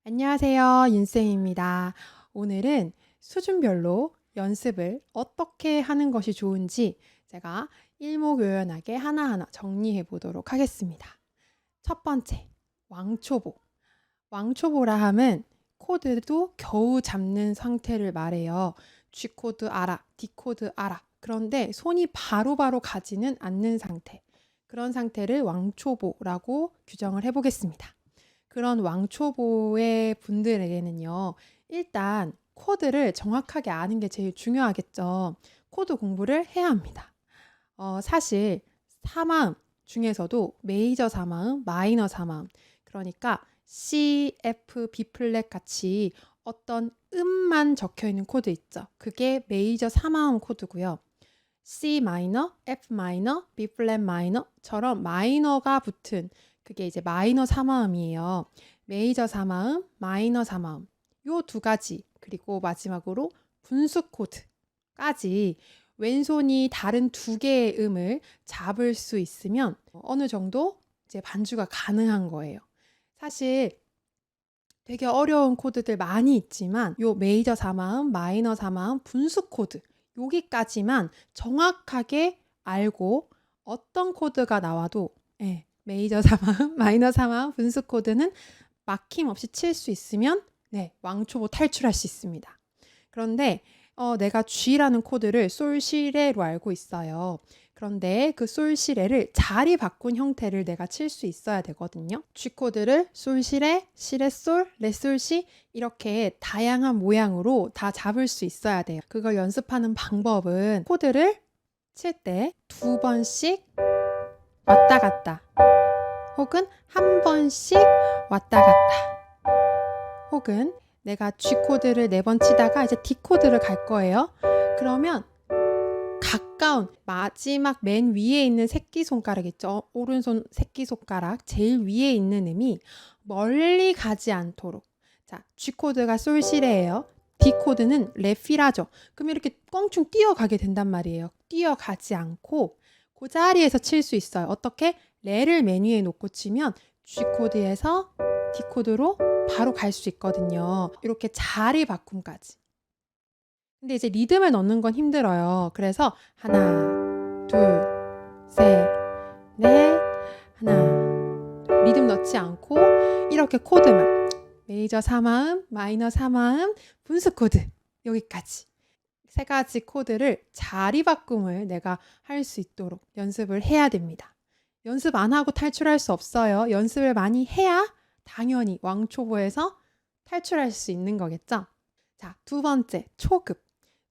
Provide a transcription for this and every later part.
안녕하세요. 윤쌤입니다. 오늘은 수준별로 연습을 어떻게 하는 것이 좋은지 제가 일목요연하게 하나하나 정리해 보도록 하겠습니다. 첫 번째, 왕초보. 왕초보라 함은 코드도 겨우 잡는 상태를 말해요. G코드 알아, D코드 알아. 그런데 손이 바로바로 가지는 않는 상태. 그런 상태를 왕초보라고 규정을 해보겠습니다. 그런 왕초보의 분들에게는요, 일단 코드를 정확하게 아는 게 제일 중요하겠죠. 코드 공부를 해야 합니다. 사실 사마음 중에서도 메이저 사마음, 마이너 사마음, 그러니까 C, F, B 플랫 같이 어떤 음만 적혀 있는 코드 있죠. 그게 메이저 사마음 코드고요. C 마이너, F 마이너, B 플랫 마이너처럼 마이너가 붙은 그게 이제 마이너 사마음이에요. 메이저 사마음, 마이너 사마음. 요 두 가지. 그리고 마지막으로 분수 코드까지 왼손이 다른 두 개의 음을 잡을 수 있으면 어느 정도 이제 반주가 가능한 거예요. 사실 되게 어려운 코드들 많이 있지만 요 메이저 사마음, 마이너 사마음, 분수 코드 여기까지만 정확하게 알고 어떤 코드가 나와도 메이저 사마음, 마이너 사마음, 분수 코드는 막힘없이 칠 수 있으면 왕초보 탈출할 수 있습니다. 그런데 내가 G라는 코드를 솔시레로 알고 있어요. 그런데 그 솔시레를 자리 바꾼 형태를 내가 칠 수 있어야 되거든요. G 코드를 솔시레, 시레솔, 레솔시 이렇게 다양한 모양으로 다 잡을 수 있어야 돼요. 그걸 연습하는 방법은 코드를 칠 때 두 번씩 왔다 갔다 혹은 한 번씩 왔다 갔다 혹은 내가 G 코드를 4번 치다가 이제 D 코드를 갈 거예요. 그러면 가까운 마지막 맨 위에 있는 새끼손가락 있죠? 오른손 새끼손가락 제일 위에 있는 음이 멀리 가지 않도록. 자, G 코드가 솔시레예요. D 코드는 레피라죠. 그럼 이렇게 껑충 뛰어가게 된단 말이에요. 뛰어가지 않고 그 자리에서 칠 수 있어요. 어떻게? 레를 맨 위에 놓고 치면 G 코드에서 D 코드로 바로 갈 수 있거든요. 이렇게 자리 바꿈까지. 근데 이제 리듬을 넣는 건 힘들어요. 그래서 하나, 둘, 셋, 넷, 하나. 리듬 넣지 않고 이렇게 코드만 메이저 사마음, 마이너 사마음, 분수 코드 여기까지 세 가지 코드를 자리 바꿈을 내가 할 수 있도록 연습을 해야 됩니다. 연습 안 하고 탈출할 수 없어요. 연습을 많이 해야 당연히 왕초보에서 탈출할 수 있는 거겠죠? 자, 두 번째, 초급.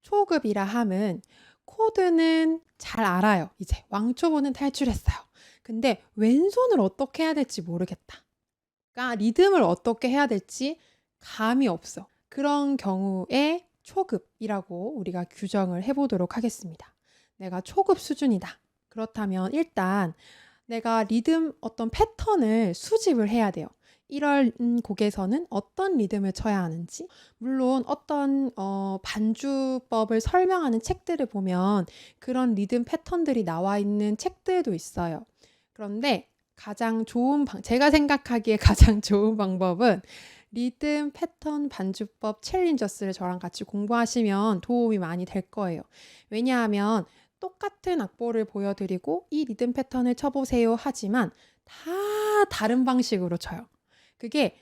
초급이라 함은 코드는 잘 알아요. 이제 왕초보는 탈출했어요. 근데 왼손을 어떻게 해야 될지 모르겠다. 그러니까 리듬을 어떻게 해야 될지 감이 없어. 그런 경우에 초급이라고 우리가 규정을 해보도록 하겠습니다. 내가 초급 수준이다. 그렇다면 일단 내가 리듬 어떤 패턴을 수집을 해야 돼요. 이런 곡에서는 어떤 리듬을 쳐야 하는지, 물론 어떤 반주법을 설명하는 책들을 보면 그런 리듬 패턴들이 나와 있는 책들도 있어요. 그런데 제가 생각하기에 가장 좋은 방법은 리듬 패턴 반주법 챌린저스를 저랑 같이 공부하시면 도움이 많이 될 거예요. 왜냐하면 똑같은 악보를 보여드리고 이 리듬 패턴을 쳐보세요 하지만 다 다른 방식으로 쳐요. 그게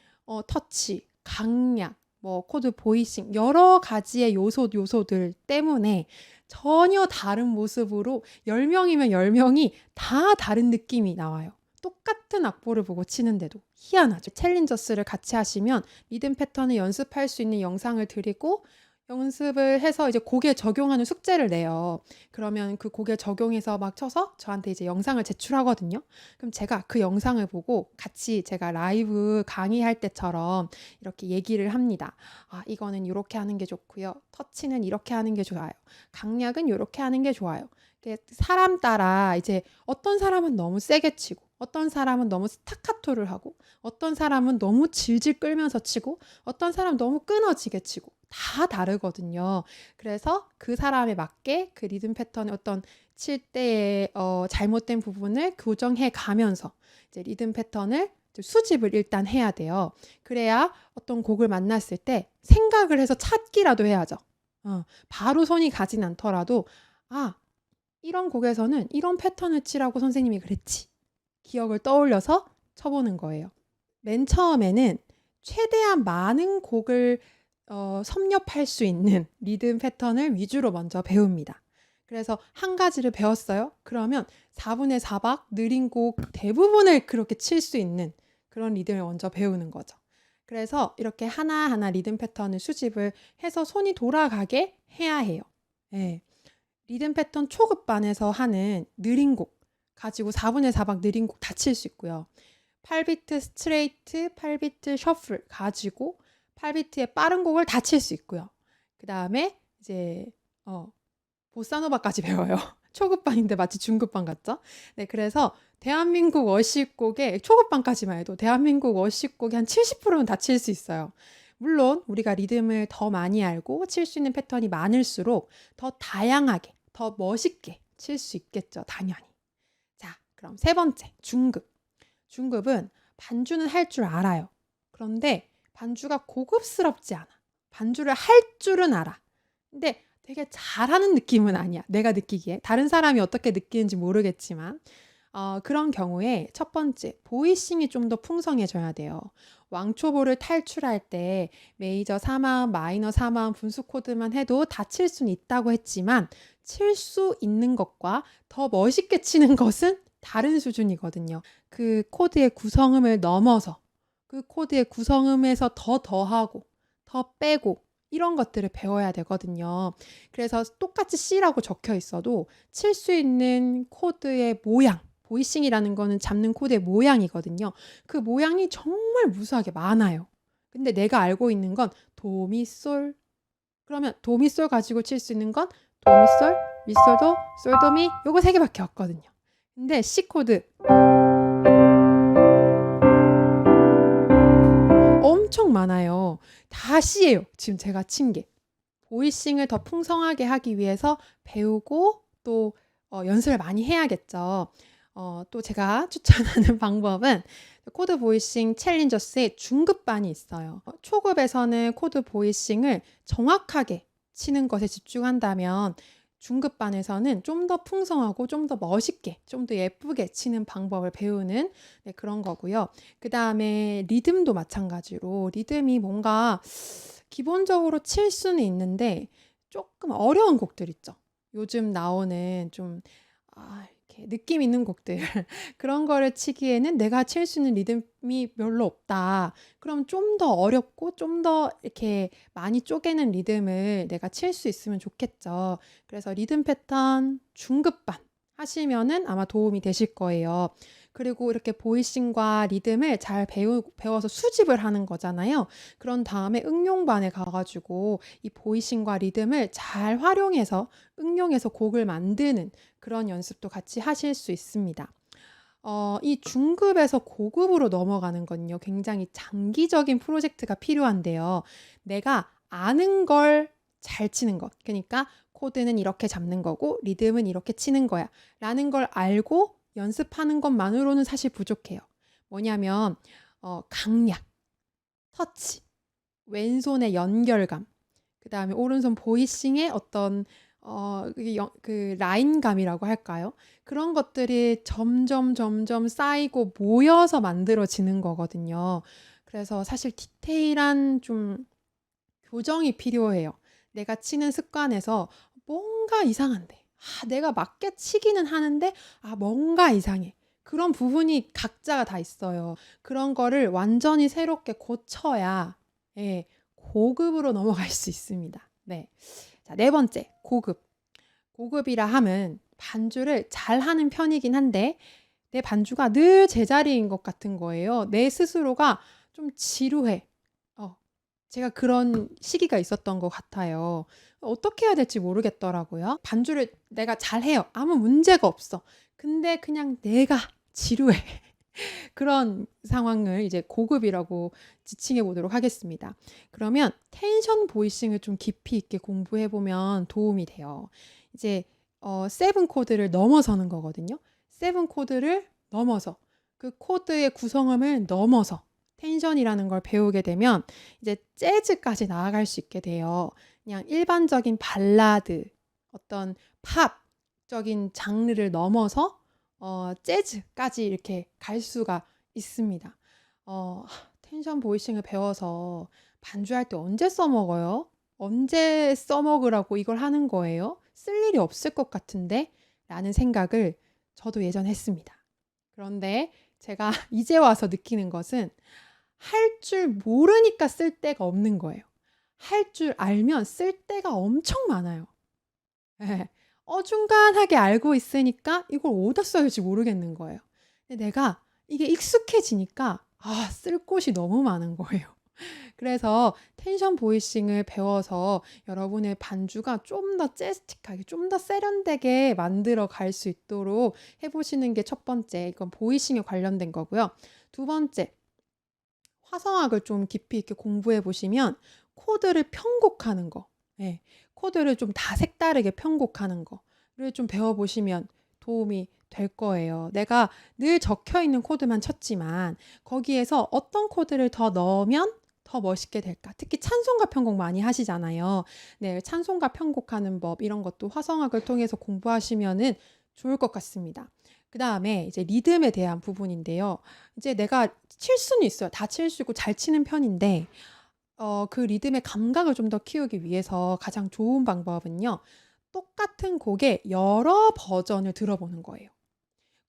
터치, 강약, 뭐 코드 보이싱 여러 가지의 요소들 때문에 전혀 다른 모습으로 10명이면 10명이 다 다른 느낌이 나와요. 똑같은 악보를 보고 치는데도 희한하죠. 챌린저스를 같이 하시면 리듬 패턴을 연습할 수 있는 영상을 드리고 연습을 해서 이제 곡에 적용하는 숙제를 내요. 그러면 그 곡에 적용해서 막 쳐서 저한테 이제 영상을 제출하거든요. 그럼 제가 그 영상을 보고 같이 제가 라이브 강의할 때처럼 이렇게 얘기를 합니다. 아, 이거는 이렇게 하는 게 좋고요. 터치는 이렇게 하는 게 좋아요. 강약은 이렇게 하는 게 좋아요. 사람 따라 이제 어떤 사람은 너무 세게 치고 어떤 사람은 너무 스타카토를 하고 어떤 사람은 너무 질질 끌면서 치고 어떤 사람은 너무 끊어지게 치고 다 다르거든요. 그래서 그 사람에 맞게 그 리듬 패턴의 어떤 칠 때의 잘못된 부분을 교정해 가면서 이제 리듬 패턴을 수집을 일단 해야 돼요. 그래야 어떤 곡을 만났을 때 생각을 해서 찾기라도 해야죠. 바로 손이 가진 않더라도 이런 곡에서는 이런 패턴을 치라고 선생님이 그랬지. 기억을 떠올려서 쳐보는 거예요. 맨 처음에는 최대한 많은 곡을 섭렵할 수 있는 리듬 패턴을 위주로 먼저 배웁니다. 그래서 한 가지를 배웠어요. 그러면 4분의 4박 느린 곡 대부분을 그렇게 칠 수 있는 그런 리듬을 먼저 배우는 거죠. 그래서 이렇게 하나하나 리듬 패턴을 수집을 해서 손이 돌아가게 해야 해요. 네. 리듬 패턴 초급반에서 하는 느린 곡 가지고 4분의 4박 느린 곡 다 칠 수 있고요. 8비트 스트레이트, 8비트 셔플 가지고 8비트의 빠른 곡을 다 칠 수 있고요. 그 다음에 이제 보사노바까지 배워요. 초급반인데 마치 중급반 같죠? 네, 그래서 대한민국 워십곡의 초급반까지만 해도 대한민국 워십곡의 한 70%는 다 칠 수 있어요. 물론 우리가 리듬을 더 많이 알고 칠 수 있는 패턴이 많을수록 더 다양하게, 더 멋있게 칠 수 있겠죠, 당연히. 자, 그럼 세 번째, 중급. 중급은 반주는 할 줄 알아요. 그런데 반주가 고급스럽지 않아. 반주를 할 줄은 알아. 근데 되게 잘하는 느낌은 아니야. 내가 느끼기에. 다른 사람이 어떻게 느끼는지 모르겠지만 그런 경우에 첫 번째, 보이싱이 좀 더 풍성해져야 돼요. 왕초보를 탈출할 때 메이저 3음, 마이너 3음 분수 코드만 해도 다 칠 수는 있다고 했지만 칠 수 있는 것과 더 멋있게 치는 것은 다른 수준이거든요. 그 코드의 구성음을 넘어서 그 코드의 구성음에서 더 더하고 더 빼고 이런 것들을 배워야 되거든요. 그래서 똑같이 C라고 적혀 있어도 칠 수 있는 코드의 모양, 보이싱이라는 거는 잡는 코드의 모양이거든요. 그 모양이 정말 무수하게 많아요. 근데 내가 알고 있는 건 도미솔. 그러면 도미솔 가지고 칠 수 있는 건 도미솔, 미솔도, 솔도미 요거 세 개밖에 없거든요. 근데 C 코드 엄청 많아요. 다 C예요. 지금 제가 친 게. 보이싱을 더 풍성하게 하기 위해서 배우고 또 연습을 많이 해야겠죠. 또 제가 추천하는 방법은 코드 보이싱 챌린저스의 중급반이 있어요. 초급에서는 코드 보이싱을 정확하게 치는 것에 집중한다면 중급반에서는 좀 더 풍성하고 좀 더 멋있게, 좀 더 예쁘게 치는 방법을 배우는 그런 거고요. 그 다음에 리듬도 마찬가지로 리듬이 뭔가 기본적으로 칠 수는 있는데 조금 어려운 곡들 있죠. 요즘 나오는 좀 이렇게 느낌 있는 곡들 그런 거를 치기에는 내가 칠 수 있는 리듬이 별로 없다. 그럼 좀 더 어렵고 좀 더 이렇게 많이 쪼개는 리듬을 내가 칠 수 있으면 좋겠죠. 그래서 리듬 패턴 중급반 하시면은 아마 도움이 되실 거예요. 그리고 이렇게 보이싱과 리듬을 잘 배워서 수집을 하는 거잖아요. 그런 다음에 응용반에 가가지고 이 보이싱과 리듬을 잘 활용해서 응용해서 곡을 만드는 그런 연습도 같이 하실 수 있습니다. 이 중급에서 고급으로 넘어가는 건요, 굉장히 장기적인 프로젝트가 필요한데요. 내가 아는 걸 잘 치는 것. 그러니까 코드는 이렇게 잡는 거고 리듬은 이렇게 치는 거야. 라는 걸 알고 연습하는 것만으로는 사실 부족해요. 뭐냐면 강약, 터치, 왼손의 연결감, 그 다음에 오른손 보이싱의 어떤 그 라인감이라고 할까요? 그런 것들이 점점 쌓이고 모여서 만들어지는 거거든요. 그래서 사실 디테일한 좀 교정이 필요해요. 내가 치는 습관에서 뭔가 이상한데 내가 맞게 치기는 하는데 뭔가 이상해. 그런 부분이 각자가 다 있어요. 그런 거를 완전히 새롭게 고쳐야 고급으로 넘어갈 수 있습니다. 네. 자, 네 번째, 고급. 고급이라 함은 반주를 잘하는 편이긴 한데 내 반주가 늘 제자리인 것 같은 거예요. 내 스스로가 좀 지루해. 제가 그런 시기가 있었던 것 같아요. 어떻게 해야 될지 모르겠더라고요. 반주를 내가 잘해요. 아무 문제가 없어. 근데 그냥 내가 지루해. 그런 상황을 이제 고급이라고 지칭해 보도록 하겠습니다. 그러면 텐션 보이싱을 좀 깊이 있게 공부해 보면 도움이 돼요. 이제 세븐 코드를 넘어서는 거거든요. 세븐 코드를 넘어서 그 코드의 구성음을 넘어서 텐션이라는 걸 배우게 되면 이제 재즈까지 나아갈 수 있게 돼요. 그냥 일반적인 발라드, 어떤 팝적인 장르를 넘어서 재즈까지 이렇게 갈 수가 있습니다. 텐션 보이싱을 배워서 반주할 때 언제 써먹어요? 언제 써먹으라고 이걸 하는 거예요? 쓸 일이 없을 것 같은데? 라는 생각을 저도 예전에 했습니다. 그런데 제가 이제 와서 느끼는 것은 할 줄 모르니까 쓸 데가 없는 거예요. 할 줄 알면 쓸 데가 엄청 많아요. 예. 어중간하게 알고 있으니까 이걸 어디다 써야 할지 모르겠는 거예요. 근데 내가 이게 익숙해지니까 쓸 곳이 너무 많은 거예요. 그래서 텐션 보이싱을 배워서 여러분의 반주가 좀 더 재즈틱하게 좀 더 세련되게 만들어 갈 수 있도록 해 보시는 게 첫 번째, 이건 보이싱에 관련된 거고요. 두 번째, 화성학을 좀 깊이 있게 공부해 보시면 코드를 편곡하는 거, 예, 코드를 좀 다 색다르게 편곡하는 거를 좀 배워 보시면 도움이 될 거예요. 내가 늘 적혀 있는 코드만 쳤지만 거기에서 어떤 코드를 더 넣으면 더 멋있게 될까? 특히 찬송가 편곡 많이 하시잖아요. 네, 찬송가 편곡하는 법 이런 것도 화성학을 통해서 공부하시면은 좋을 것 같습니다. 그다음에 이제 리듬에 대한 부분인데요. 이제 내가 칠 수는 있어요. 다 칠 수 있고 잘 치는 편인데 그 리듬의 감각을 좀 더 키우기 위해서 가장 좋은 방법은요. 똑같은 곡의 여러 버전을 들어보는 거예요.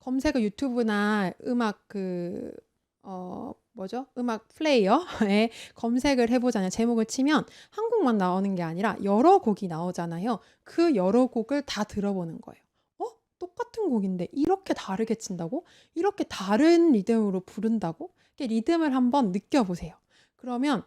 검색을 유튜브나 음악 뭐죠? 음악 플레이어에 검색을 해 보잖아요. 제목을 치면 한 곡만 나오는 게 아니라 여러 곡이 나오잖아요. 그 여러 곡을 다 들어보는 거예요. 똑같은 곡인데 이렇게 다르게 친다고? 이렇게 다른 리듬으로 부른다고? 이렇게 리듬을 한번 느껴보세요. 그러면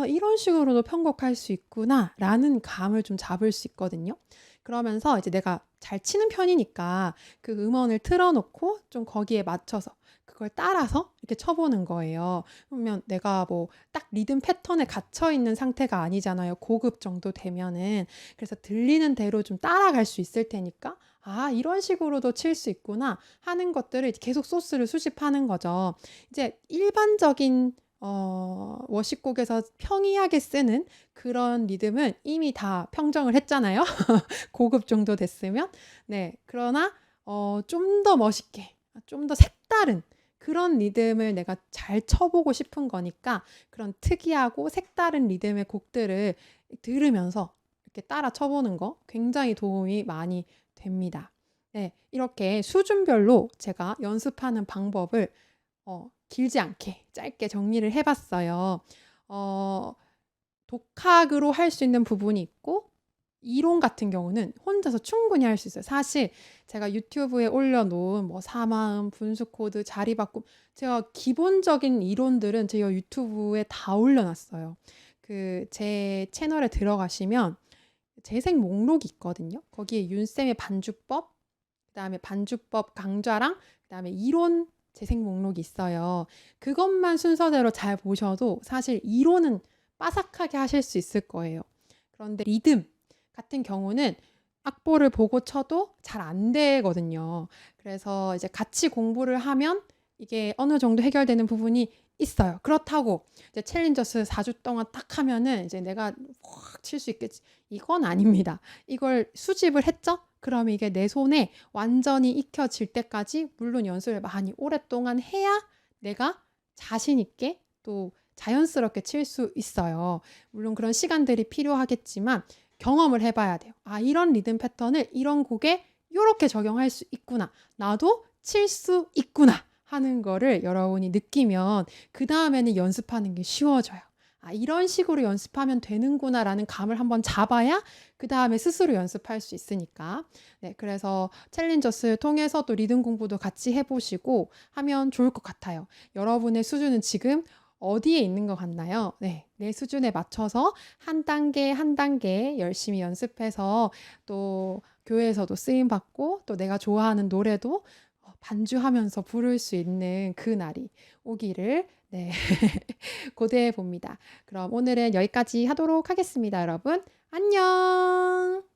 이런 식으로도 편곡할 수 있구나라는 감을 좀 잡을 수 있거든요. 그러면서 이제 내가 잘 치는 편이니까 그 음원을 틀어 놓고 좀 거기에 맞춰서 그걸 따라서 이렇게 쳐보는 거예요. 그러면 내가 뭐 딱 리듬 패턴에 갇혀 있는 상태가 아니잖아요. 고급 정도 되면은. 그래서 들리는 대로 좀 따라갈 수 있을 테니까 이런 식으로도 칠 수 있구나 하는 것들을 계속 소스를 수집하는 거죠. 이제 일반적인 워십곡에서 평이하게 쓰는 그런 리듬은 이미 다 평정을 했잖아요. 고급 정도 됐으면. 네. 그러나 좀 더 멋있게, 좀 더 색다른 그런 리듬을 내가 잘 쳐보고 싶은 거니까 그런 특이하고 색다른 리듬의 곡들을 들으면서 이렇게 따라 쳐보는 거 굉장히 도움이 많이 됩니다. 네. 이렇게 수준별로 제가 연습하는 방법을 길지 않게 짧게 정리를 해 봤어요. 어 독학으로 할 수 있는 부분이 있고 이론 같은 경우는 혼자서 충분히 할 수 있어요. 사실 제가 유튜브에 올려 놓은 뭐 사마음, 분수 코드, 자리 바꿈 제가 기본적인 이론들은 제가 유튜브에 다 올려 놨어요. 제 채널에 들어가시면 재생 목록이 있거든요. 거기에 윤쌤의 반주법, 그다음에 반주법 강좌랑 그다음에 이론 재생 목록이 있어요. 그것만 순서대로 잘 보셔도 사실 이론은 빠삭하게 하실 수 있을 거예요. 그런데 리듬 같은 경우는 악보를 보고 쳐도 잘 안 되거든요. 그래서 이제 같이 공부를 하면 이게 어느 정도 해결되는 부분이 있어요. 그렇다고 이제 챌린저스 4주 동안 딱 하면은 이제 내가 확 칠 수 있겠지. 이건 아닙니다. 이걸 수집을 했죠? 그럼 이게 내 손에 완전히 익혀질 때까지 물론 연습을 많이 오랫동안 해야 내가 자신 있게 또 자연스럽게 칠 수 있어요. 물론 그런 시간들이 필요하겠지만 경험을 해 봐야 돼요. 이런 리듬 패턴을 이런 곡에 요렇게 적용할 수 있구나. 나도 칠 수 있구나 하는 거를 여러분이 느끼면 그다음에는 연습하는 게 쉬워져요. 이런 식으로 연습하면 되는구나라는 감을 한번 잡아야 그다음에 스스로 연습할 수 있으니까. 네, 그래서 챌린저스를 통해서 또 리듬 공부도 같이 해 보시고 하면 좋을 것 같아요. 여러분의 수준은 지금 어디에 있는 것 같나요? 네, 내 수준에 맞춰서 한 단계 한 단계 열심히 연습해서 또 교회에서도 쓰임 받고 또 내가 좋아하는 노래도 반주하면서 부를 수 있는 그날이 오기를 네. 고대해 봅니다. 그럼 오늘은 여기까지 하도록 하겠습니다, 여러분. 안녕.